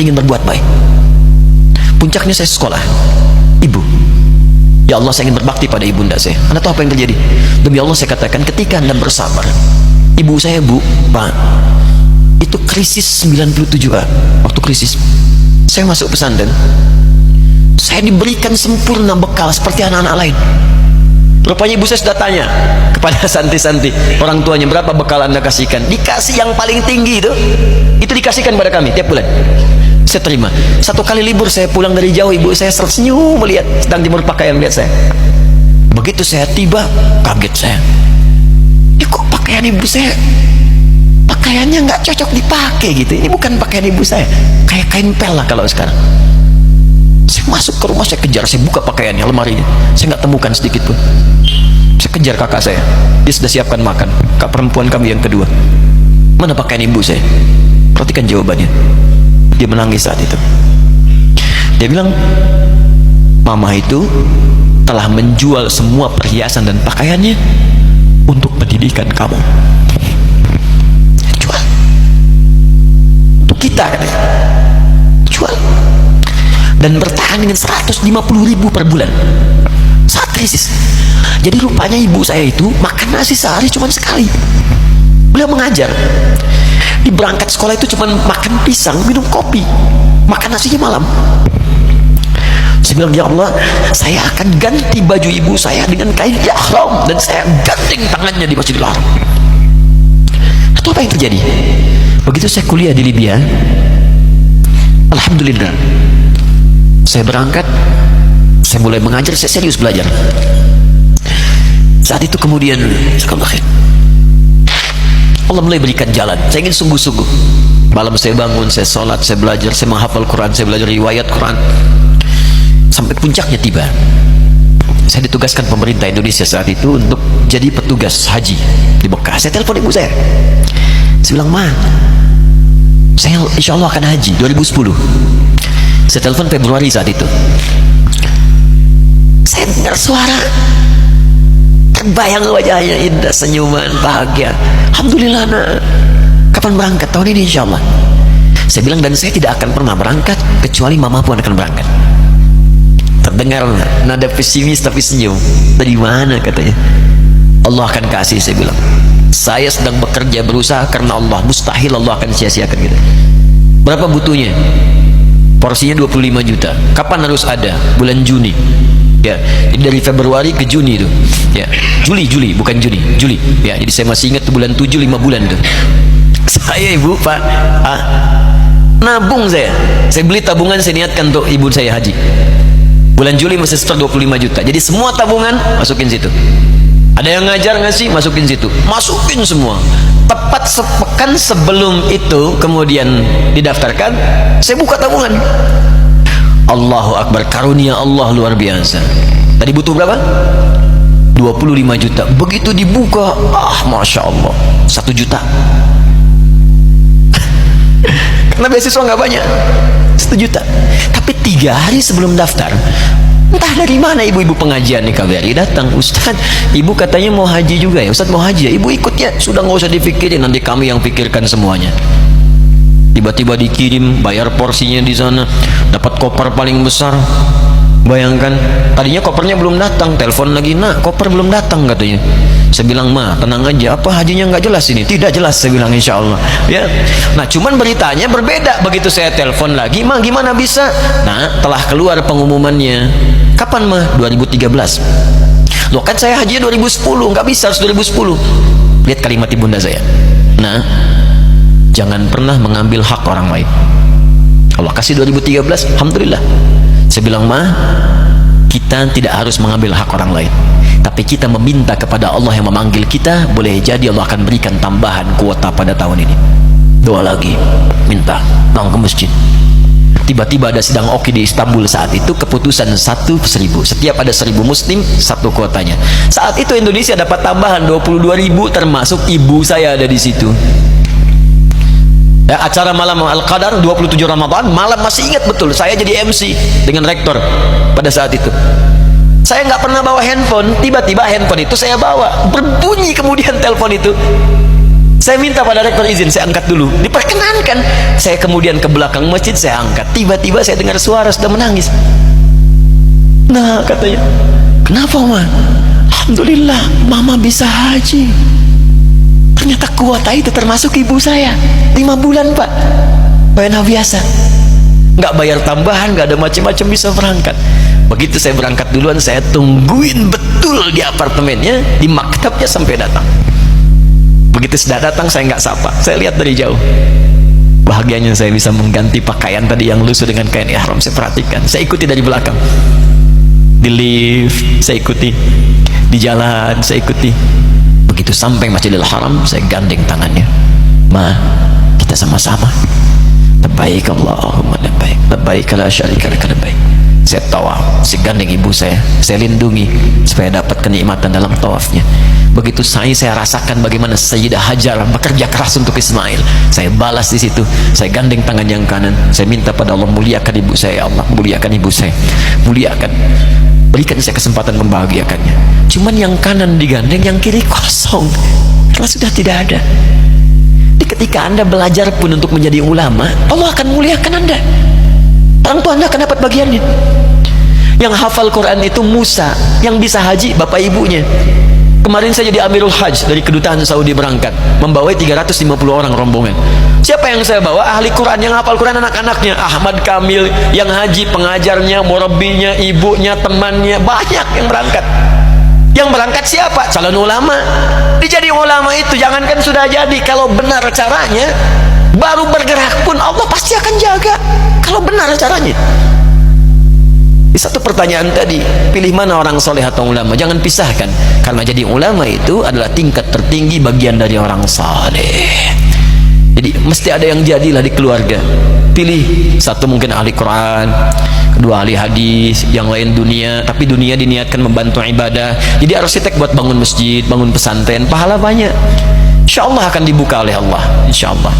ingin berbuat baik. Puncaknya saya sekolah. Ibu, ya Allah, saya ingin berbakti pada ibunda saya. Anda tahu apa yang terjadi? Demi Allah saya katakan, ketika Anda bersabar, ibu saya, Bu, Pak, itu krisis 97, Pak. Waktu krisis saya masuk pesantren, saya diberikan sempurna bekal seperti anak-anak lain. Rupanya ibu saya sudah tanya kepada santri-santri orang tuanya, berapa bekal Anda kasihkan? Dikasih yang paling tinggi itu dikasihkan pada kami tiap bulan. Saya terima. Satu kali libur saya pulang dari jauh, ibu saya tersenyum melihat sedang jemur pakaian melihat saya. Begitu saya tiba, kaget saya. Ini kok pakaian ibu saya, pakaiannya nggak cocok dipakai gitu. Ini bukan pakaian ibu saya, kayak kain pel lah kalau sekarang. Saya masuk ke rumah, saya kejar, saya buka pakaiannya, lemarinya, saya nggak temukan sedikit pun. Saya kejar kakak saya, dia sudah siapkan makan. Kak perempuan kami yang kedua, mana pakaian ibu saya? Perhatikan jawabannya. Dia menangis saat itu. Dia bilang, mama itu telah menjual semua perhiasan dan pakaiannya untuk pendidikan kamu. Jual untuk kita, katanya. Jual. Dan bertahan dengan 150.000 per bulan saat krisis. Jadi rupanya ibu saya itu makan nasi sehari cuma sekali. Beliau mengajar, di berangkat sekolah itu cuma makan pisang, minum kopi, makan nasinya malam. Saya bilang, ya Allah, saya akan ganti baju ibu saya dengan kain ihram dan saya ganting tangannya di Masjidil Haram. Itu apa yang terjadi? Begitu saya kuliah di Libya, alhamdulillah, saya berangkat, saya mulai mengajar, saya serius belajar. Saat itu kemudian Allah mulai berikan jalan. Saya ingin sungguh-sungguh. Malam saya bangun, saya sholat, saya belajar, saya menghafal Quran, saya belajar riwayat Quran. Sampai puncaknya tiba, saya ditugaskan pemerintah Indonesia saat itu untuk jadi petugas haji di Mekah. Saya telepon ibu saya. Saya bilang, Ma, saya insya Allah akan haji 2010. Saya telepon Februari saat itu. Saya dengar suara, terbayang wajahnya indah, senyuman, bahagia. Alhamdulillah, nak. Kapan berangkat? Tahun ini insya Allah. Saya bilang, dan saya tidak akan pernah berangkat kecuali mama pun akan berangkat. Terdengar nada pesimis tapi senyum. Dari mana, katanya? Allah akan kasih, saya bilang. Saya sedang bekerja, berusaha karena Allah. Mustahil Allah akan sia-siakan kita. Berapa butuhnya? Porsinya 25 juta. Kapan harus ada? Bulan Juni. Ya, ini dari Februari ke Juni itu. Ya, Juli bukan Juni, Juli. Ya, jadi saya masih ingat bulan 7, 5 bulan itu. Saya, ibu, Pak, nabung saya. Saya beli tabungan, saya niatkan untuk ibu saya haji. Bulan Juli masih setor 25 juta. Jadi semua tabungan masukin situ. Ada yang ngajar ngasih, masukin situ. Masukin semua. Tepat sepekan sebelum itu kemudian didaftarkan, saya buka tabungan. Allahu Akbar, karunia Allah luar biasa. Tadi butuh berapa? 25 juta. Begitu dibuka, Masya Allah, 1 juta. Karena beasiswa nggak banyak, 1 juta. Tapi 3 hari sebelum daftar, entah dari mana ibu-ibu pengajian nih KBRI datang, Ustaz, ibu katanya mau haji juga ya, Ustaz mau haji ya, ibu ikut ya, sudah nggak usah dipikirin, nanti kami yang pikirkan semuanya. Tiba-tiba dikirim, bayar porsinya di sana, dapat koper paling besar. Bayangkan, tadinya kopernya belum datang, telepon lagi, nak, koper belum datang, katanya. Saya bilang, Ma, tenang aja, apa hajinya nggak jelas ini? Tidak jelas, saya bilang, insya Allah. Ya, nah cuman beritanya berbeda. Begitu saya telepon lagi, Ma, gimana bisa? Nah, telah keluar pengumumannya. Kapan, Ma? 2013. Loh, kan saya hajinya 2010, nggak bisa, harus 2010. Lihat kalimat ibunda saya. Nah, jangan pernah mengambil hak orang lain. Allah kasih 2013, alhamdulillah. Saya bilang, Ma, kita tidak harus mengambil hak orang lain, tapi kita meminta kepada Allah yang memanggil kita. Boleh jadi Allah akan berikan tambahan kuota pada tahun ini. Doa lagi, minta, datang ke masjid. Tiba-tiba ada sidang oki di Istanbul saat itu, keputusan 1.000. Setiap ada 1.000 muslim, 1 kuotanya. Saat itu Indonesia dapat tambahan 22.000, termasuk ibu saya ada di situ. Ya, acara malam Al-Qadar 27 Ramadan, malam masih ingat betul, saya jadi MC dengan rektor pada saat itu. Saya nggak pernah bawa handphone, tiba-tiba handphone itu saya bawa, berbunyi kemudian telepon itu. Saya minta pada rektor izin, saya angkat dulu, diperkenankan. Saya kemudian ke belakang masjid, saya angkat. Tiba-tiba saya dengar suara sudah menangis. Nah, katanya, kenapa Ma? Alhamdulillah mama bisa haji. Ternyata kuota itu termasuk ibu saya 5 bulan Pak, bayar biasa, nggak bayar tambahan, nggak ada macam-macam, bisa berangkat. Begitu saya berangkat duluan, saya tungguin betul di apartemennya, di maktabnya sampai datang. Begitu sudah datang, saya nggak sapa, saya lihat dari jauh. Bahagianya saya bisa mengganti pakaian tadi yang lusuh dengan kain ihram. Saya perhatikan, saya ikuti dari belakang, di lift saya ikuti, di jalan saya ikuti. Begitu sampai Masjidil Haram, saya gandeng tangannya. Ma, kita sama-sama labbaik Allahumma labbaik, labbaik la syarika lak labbaik. Saya tawaf, saya gandeng ibu saya lindungi supaya dapat kenikmatan dalam tawafnya. Begitu saya rasakan bagaimana Sayyidah Hajar bekerja keras untuk Ismail. Saya balas di situ, saya gandeng tangan yang kanan, saya minta pada Allah, muliakan ibu saya, ya Allah, muliakan ibu saya, muliakan, berikan saya kesempatan membahagiakannya. Cuman yang kanan digandeng, yang kiri kosong, karena sudah tidak ada. Jadi ketika Anda belajar pun untuk menjadi ulama, Allah akan muliakan Anda. Orang tua Anda akan dapat bagiannya. Yang hafal Quran itu Musa, yang bisa haji bapak ibunya. Kemarin saya jadi Amirul Hajj dari kedutaan Saudi, berangkat membawai 350 orang rombongan. Siapa yang saya bawa? Ahli Quran, yang hafal Quran anak-anaknya. Ahmad Kamil yang haji, pengajarnya, murabbinya, ibunya, temannya, banyak yang berangkat. Yang berangkat siapa? Calon ulama. Dijadi ulama itu jangankan sudah jadi, kalau benar caranya, baru bergerak pun Allah pasti akan jaga, kalau benar caranya. Di satu pertanyaan tadi, pilih mana orang soleh atau ulama? Jangan pisahkan, karena jadi ulama itu adalah tingkat tertinggi bagian dari orang soleh. Jadi mesti ada yang jadilah di keluarga. Pilih satu, mungkin ahli Quran, kedua ahli hadis, yang lain dunia, tapi dunia diniatkan membantu ibadah. Jadi arsitek buat bangun masjid, bangun pesantren, pahala banyak. Insya Allah akan dibuka oleh Allah, insya Allah.